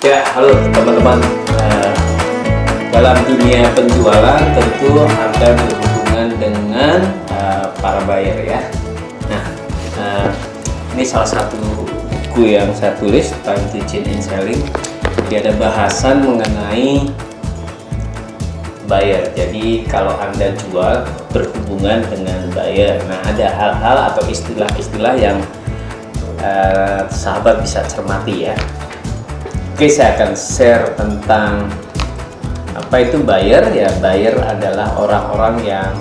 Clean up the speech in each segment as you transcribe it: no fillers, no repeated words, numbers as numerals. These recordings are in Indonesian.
Ya, halo teman-teman. Dalam dunia penjualan tentu Anda berhubungan dengan para buyer ya. Nah, ini salah satu buku yang saya tulis, Time Teaching and Selling. Jadi ada bahasan mengenai buyer. Jadi kalau Anda jual berhubungan dengan buyer. Nah, ada hal-hal atau istilah-istilah yang sahabat bisa cermati ya. Oke, saya akan share tentang apa itu buyer. Ya, buyer adalah orang-orang yang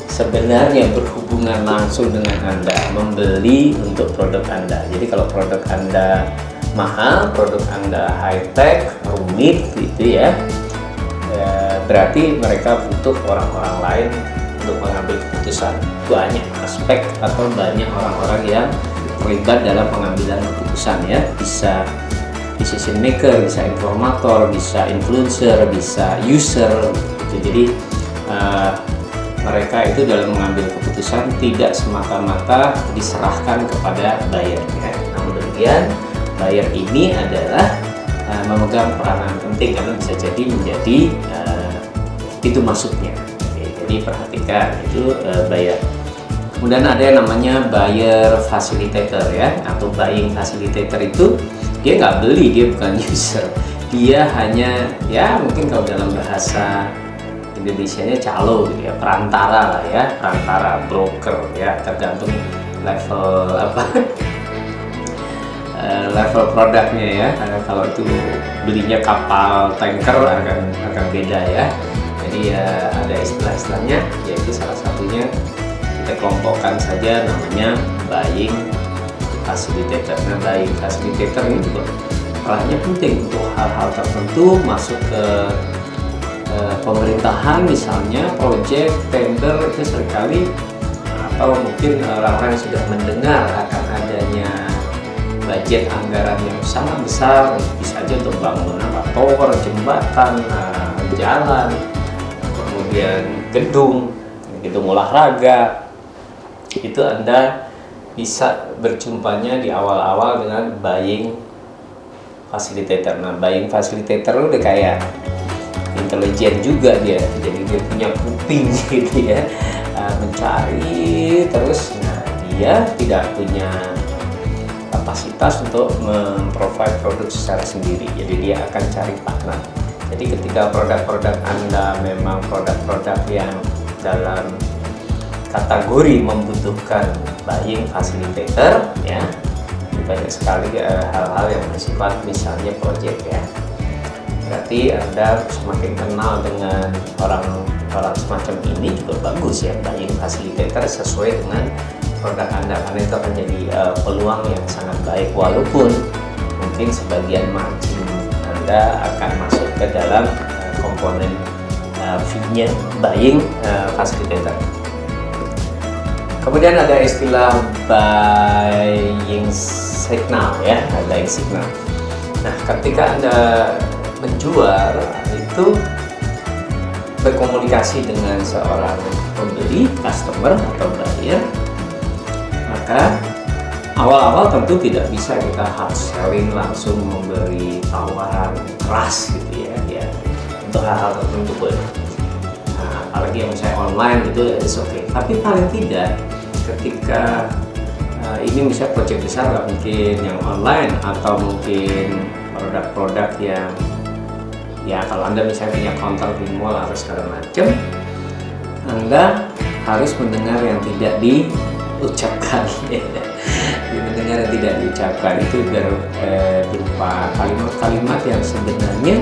sebenarnya berhubungan langsung dengan Anda, membeli untuk produk Anda. Jadi kalau produk Anda mahal, produk Anda high tech, rumit gitu ya, berarti mereka butuh orang-orang lain untuk mengambil keputusan. Banyak aspek atau banyak orang-orang yang terlibat dalam pengambilan keputusan ya. Bisa decision maker, bisa informator, bisa influencer, bisa user gitu. Jadi mereka itu dalam mengambil keputusan tidak semata-mata diserahkan kepada buyer ya. Namun demikian, buyer ini adalah memegang peranan penting karena bisa jadi menjadi itu maksudnya. Jadi perhatikan itu buyer. Kemudian ada yang namanya buyer facilitator ya, atau buying facilitator. Itu dia nggak beli, dia bukan user, dia hanya ya mungkin kalau dalam bahasa Indonesianya calo gitu ya, perantara lah ya, perantara, broker ya, tergantung level apa level produknya ya. Kalau itu belinya kapal tanker akan beda ya. Jadi ya ada istilah-istilahnya, yaitu salah satunya kita kelompokkan saja namanya buying facilitator. Nah, buying facilitator ini juga perannya penting untuk hal-hal tertentu, masuk ke pemerintahan misalnya, project, tender itu seringkali, atau mungkin orang-orang yang sudah mendengar akan adanya budget anggaran yang sangat besar, bisa aja untuk bangun tower, jembatan, jalan, kemudian gedung olahraga. Itu Anda bisa berjumpanya di awal-awal dengan buying facilitator. Nah, buying facilitator udah kayak intelijen juga dia, jadi dia punya kuping gitu ya, mencari terus. Nah, dia tidak punya kapasitas untuk memprovide produk secara sendiri, jadi dia akan cari partner. Jadi ketika produk-produk Anda memang produk-produk yang dalam kategori membutuhkan buying facilitator ya, banyak sekali hal-hal yang bersifat misalnya project ya, berarti Anda semakin kenal dengan orang-orang semacam ini juga bagus ya, buying facilitator sesuai dengan produk Anda, karena itu akan jadi peluang yang sangat baik, walaupun mungkin sebagian margin Anda akan masuk ke dalam komponen fee-nya buying facilitator. Kemudian ada istilah buying signal ya, buying signal. Nah, ketika Anda menjual itu berkomunikasi dengan seorang pembeli, customer atau buyer, maka awal-awal tentu tidak bisa kita hard selling, langsung memberi tawaran keras gitu ya untuk hal-hal tertentu. Nah, apalagi yang misalnya online itu is okay. Tapi paling tidak ketika ini misalnya project besar, nggak mungkin yang online, atau mungkin produk-produk yang ya kalau Anda misalnya punya counter di mall atau segala macam, Anda harus mendengar yang tidak diucapkan ya. Mendengar yang tidak diucapkan itu berupa kalimat-kalimat yang sebenarnya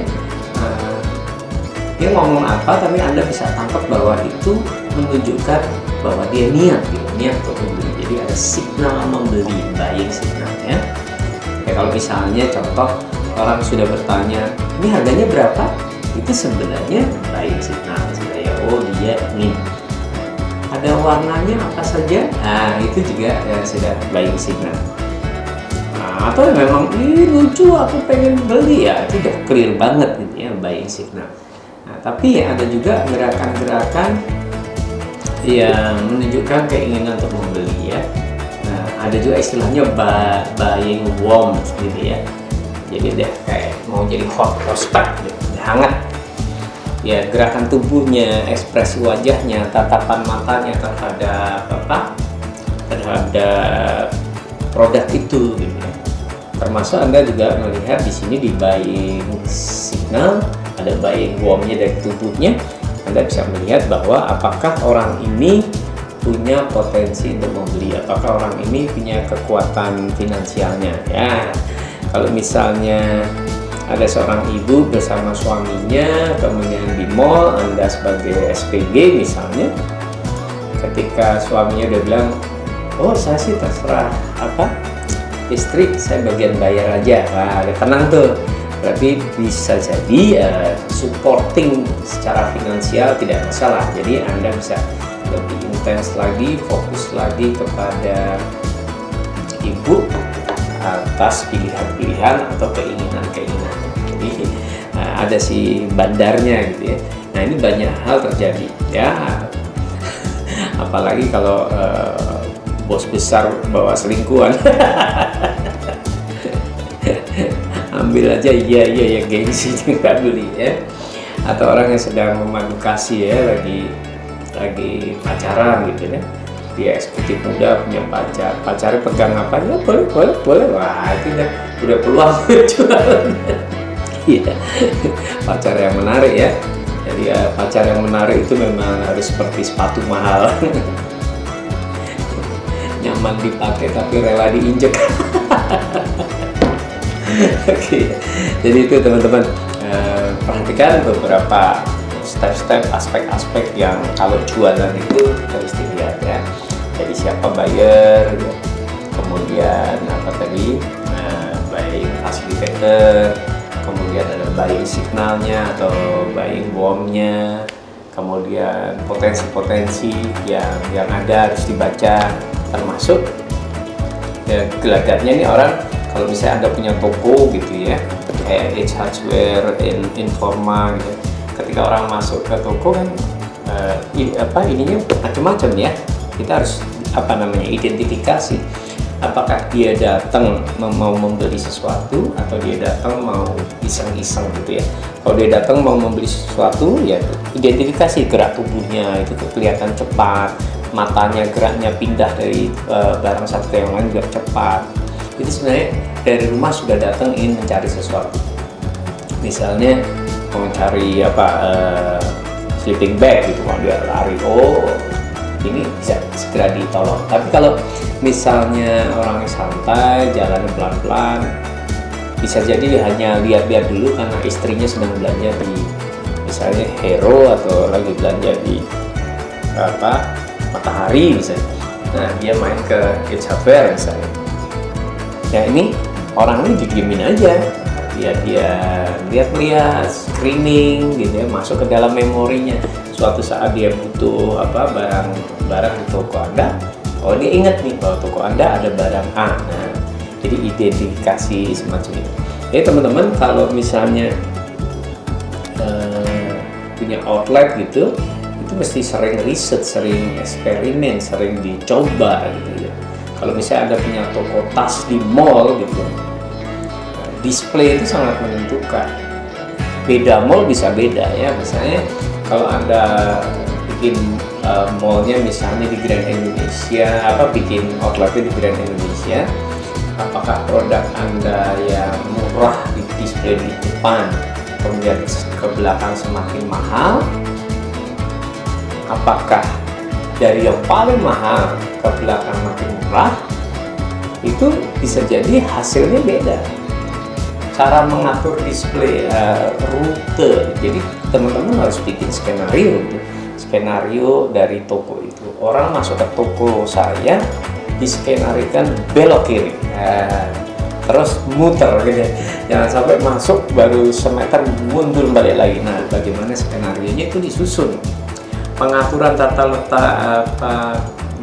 dia ngomong apa, tapi Anda bisa tangkap bahwa itu menunjukkan bahwa dia niat untuk membeli. Jadi ada signal membeli, buying signal ya. Kalau misalnya contoh orang sudah bertanya, ini harganya berapa? Itu sebenarnya buying signal. Ya, oh dia ingin. Ada warnanya apa saja? Nah, itu juga sudah buying signal. Nah, atau memang ini lucu, aku pengen beli ya, itu udah clear banget gitu ya, buying signal. Nah, tapi ya ada juga gerakan-gerakan yang menunjukkan keinginan untuk membeli ya. Nah, ada juga istilahnya buying warmth gitu ya. jadi dia kayak mau jadi hot prospect gitu, hangat ya, gerakan tubuhnya, ekspresi wajahnya, tatapan matanya terhadap produk itu gitu ya. Termasuk Anda juga melihat di sini di buying signal, ada buying warmnya dari tubuhnya. Anda bisa melihat bahwa apakah orang ini punya potensi untuk membeli, apakah orang ini punya kekuatan finansialnya ya. Kalau misalnya ada seorang ibu bersama suaminya kemudian di mall, Anda sebagai SPG misalnya, ketika suaminya udah bilang, oh saya sih terserah istri, saya bagian bayar aja, nah tenang tuh, berarti bisa jadi supporting secara finansial tidak masalah. Jadi Anda bisa lebih intens lagi, fokus lagi kepada ibu atas pilihan-pilihan atau keinginan-keinginan. Jadi ada si bandarnya gitu ya. Nah ini banyak hal terjadi ya, apalagi kalau bos besar bawa selingkuhan. Ambil aja, iya gengsi nggak beli ya. Atau orang yang sedang memadu kasih ya, lagi pacaran gitu ya, dia eksekutif muda punya pacarnya pegang apa ya, boleh, wah itu udah peluang jualan. Iya, pacar yang menarik ya. Jadi pacar yang menarik itu memang harus seperti sepatu mahal. Nyaman dipakai tapi rela diinjek. Oke, jadi itu teman-teman, perhatikan beberapa step-step, aspek-aspek yang kalau jualan itu harus dilihat ya. Jadi siapa buyer, kemudian buying facilitator, kemudian ada buying signalnya atau buying warmnya, kemudian potensi-potensi yang ada harus dibaca, termasuk ya, gelagatnya nih orang kalau misalnya Anda punya toko gitu ya, kayak H Hardware, Informa gitu, ketika orang masuk ke toko kan ininya macam-macam ya, kita harus identifikasi apakah dia datang mau membeli sesuatu atau dia datang mau iseng-iseng gitu ya. Kalau dia datang mau membeli sesuatu ya identifikasi gerak tubuhnya itu kelihatan cepat, matanya geraknya pindah dari barang satu ke yang lain juga cepat. Itu sebenarnya dari rumah sudah datang ingin mencari sesuatu, misalnya mau cari sleeping bag gitu, mau dia lari, oh ini bisa segera ditolong. Tapi kalau misalnya orangnya santai, jalan pelan-pelan, bisa jadi hanya lihat-lihat dulu karena istrinya sedang belanja di misalnya Hero atau lagi belanja di Matahari misalnya. Nah dia main ke H-Hardware misalnya. Ya ini orang ini didiemin aja, dia lihat screening gitu ya, masuk ke dalam memorinya. Suatu saat dia butuh barang di toko Anda, oh dia ingat nih bahwa toko Anda ada barang A. Nah, jadi identifikasi semacam itu. Jadi teman-teman kalau misalnya punya outlet gitu, itu mesti sering riset, sering eksperimen, sering dicoba gitu ya. Kalau misalnya Anda punya toko tas di mall gitu, display itu sangat menentukan. Beda mall bisa beda ya. Misalnya kalau Anda bikin mallnya misalnya di Grand Indonesia, bikin outletnya di Grand Indonesia, apakah produk Anda yang murah di display di depan, kemudian ke belakang semakin mahal? Apakah dari yang paling mahal ke belakang makin murah? Itu bisa jadi hasilnya beda. Cara mengatur display, rute. Jadi teman-teman harus bikin skenario dari toko itu. Orang masuk ke toko saya, diskenarikan belok kiri, terus muter gitu. Jangan sampai masuk baru semeter mundur balik lagi. Nah, bagaimana skenarionya itu disusun. Pengaturan tata letak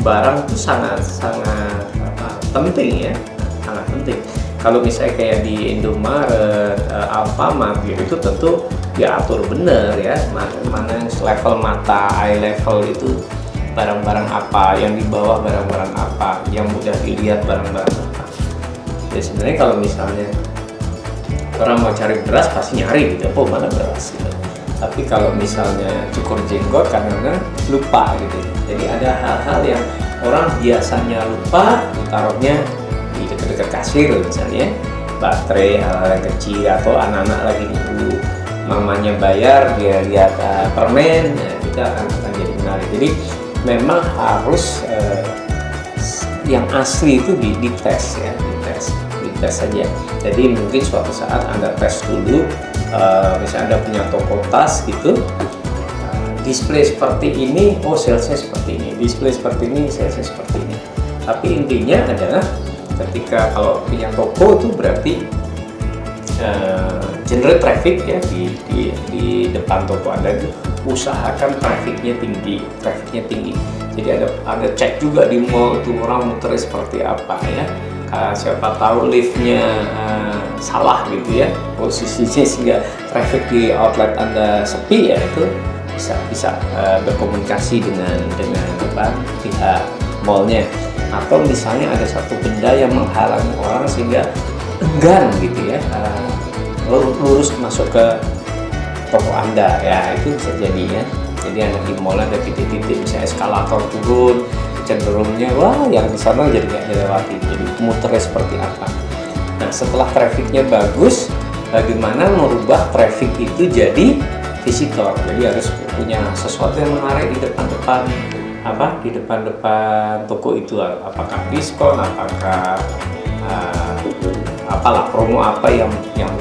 barang itu sangat penting ya, sangat penting. Kalau misalnya kayak di Indomaret, Alfamart gitu, itu tentu diatur benar ya, mana yang level mata, eye level itu barang-barang apa, yang di bawah barang-barang apa, yang mudah dilihat barang-barang apa. Jadi sebenarnya kalau misalnya Orang mau cari beras pasti nyari gitu, oh mana beras gitu. Tapi kalau misalnya cukur jenggot karena lupa gitu. Jadi ada hal-hal yang orang biasanya lupa, taruhnya di dekat-dekat kasir misalnya, baterai, hal-hal yang kecil, atau anak-anak lagi nunggu mamanya bayar, dia lihat permen, kita akan jadi menarik. Jadi memang harus yang asli itu dites ya, dites saja. Jadi mungkin suatu saat Anda tes dulu, misalnya Anda punya toko tas gitu, display seperti ini, oh salesnya seperti ini, display seperti ini, salesnya seperti ini. Tapi intinya adalah ketika kalau punya toko itu berarti generate traffic ya di depan toko Anda itu, usahakan trafficnya tinggi. Jadi ada cek juga di mall itu orang muter seperti apa ya. Siapa tahu liftnya salah gitu ya, posisinya sehingga traffic di outlet Anda sepi ya, itu bisa berkomunikasi dengan pihak mallnya. Atau misalnya ada satu benda yang menghalangi orang sehingga enggan gitu ya lurus masuk ke toko Anda ya, itu bisa jadi ya. Jadi Anda di mall ada titik-titik misalnya eskalator turun, cenderungnya wah yang di sana jadi nggak dilewati, jadi muternya seperti apa. Nah setelah trafficnya bagus, bagaimana merubah traffic itu jadi visitor. Jadi harus punya sesuatu yang menarik di depan-depan toko itu, apakah diskon, apakah apalah promo apa yang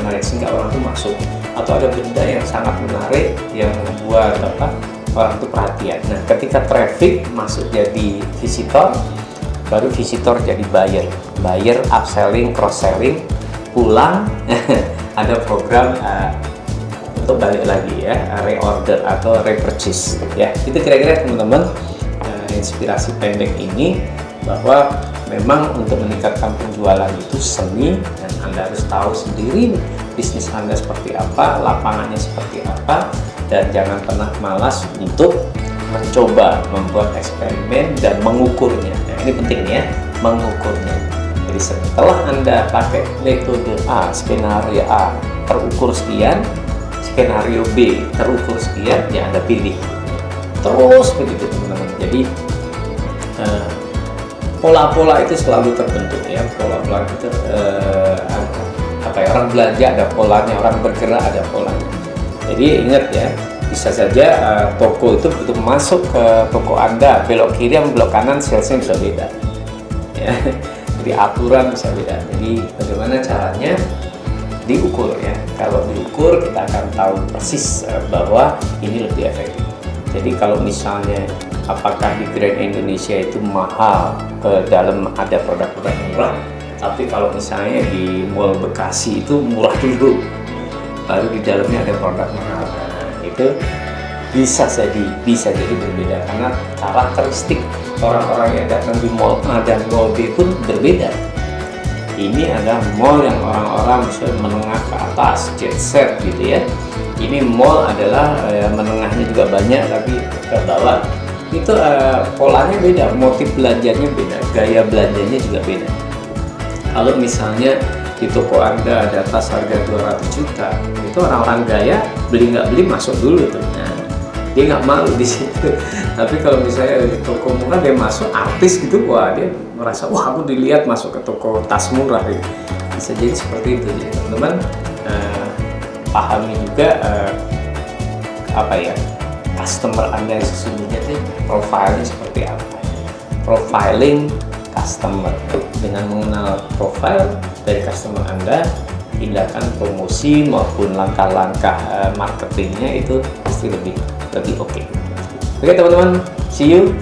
menarik sehingga orang itu masuk, atau ada benda yang sangat menarik yang membuat orang itu perhatian. Nah ketika traffic masuk jadi visitor, baru visitor jadi buyer upselling, cross selling, pulang ada program untuk balik lagi ya, reorder atau repurchase ya. Itu kira-kira teman-teman inspirasi pendek ini, bahwa memang untuk meningkatkan penjualan itu seni, dan Anda harus tahu sendiri bisnis Anda seperti apa, lapangannya seperti apa, dan jangan pernah malas untuk mencoba membuat eksperimen dan mengukurnya. Nah, ini penting ya, mengukurnya. Jadi setelah Anda pakai metode A, skenario A terukur sekian, skenario B terukur sekian, ya Anda pilih. Terus begitu teman-teman. Jadi pola-pola itu selalu terbentuk ya, pola-pola itu orang belanja ada polanya, orang bergerak ada polanya. Jadi ingat ya, bisa saja toko itu begitu masuk ke toko Anda, belok kiri sama belok kanan salesnya bisa beda ya. Jadi aturan bisa beda. Jadi bagaimana caranya diukur ya. Kalau diukur kita akan tahu persis bahwa ini lebih efektif. Jadi kalau misalnya apakah di Grand Indonesia itu mahal, ke dalam ada produk-produk murah, tapi kalau misalnya di Mall Bekasi itu murah dulu, baru di dalamnya ada produk mahal. Nah, itu bisa jadi berbeda karena karakteristik orang-orang yang datang di Mall A dan Mall B pun berbeda. Ini adalah mall yang orang-orang bisa menengah ke atas, jet set gitu ya. Ini mall adalah menengahnya juga banyak tapi ke bawah. Itu polanya beda, motif belanjanya beda, gaya belanjanya juga beda. Kalau misalnya di toko Anda ada tas harga 200 juta, itu orang-orang gaya beli nggak beli masuk dulu tuh. Nah, dia nggak malu di situ. Tapi kalau misalnya di toko murah dia masuk artis gitu, wah dia merasa wah aku dilihat masuk ke toko tas murah gitu. Bisa jadi seperti itu ya teman-teman. Pahami juga customer Anda yang sesungguhnya itu profilnya seperti apa. Profiling customer, dengan mengenal profil dari customer Anda, tindakan promosi maupun langkah-langkah marketingnya itu pasti lebih oke. Oke teman-teman, see you.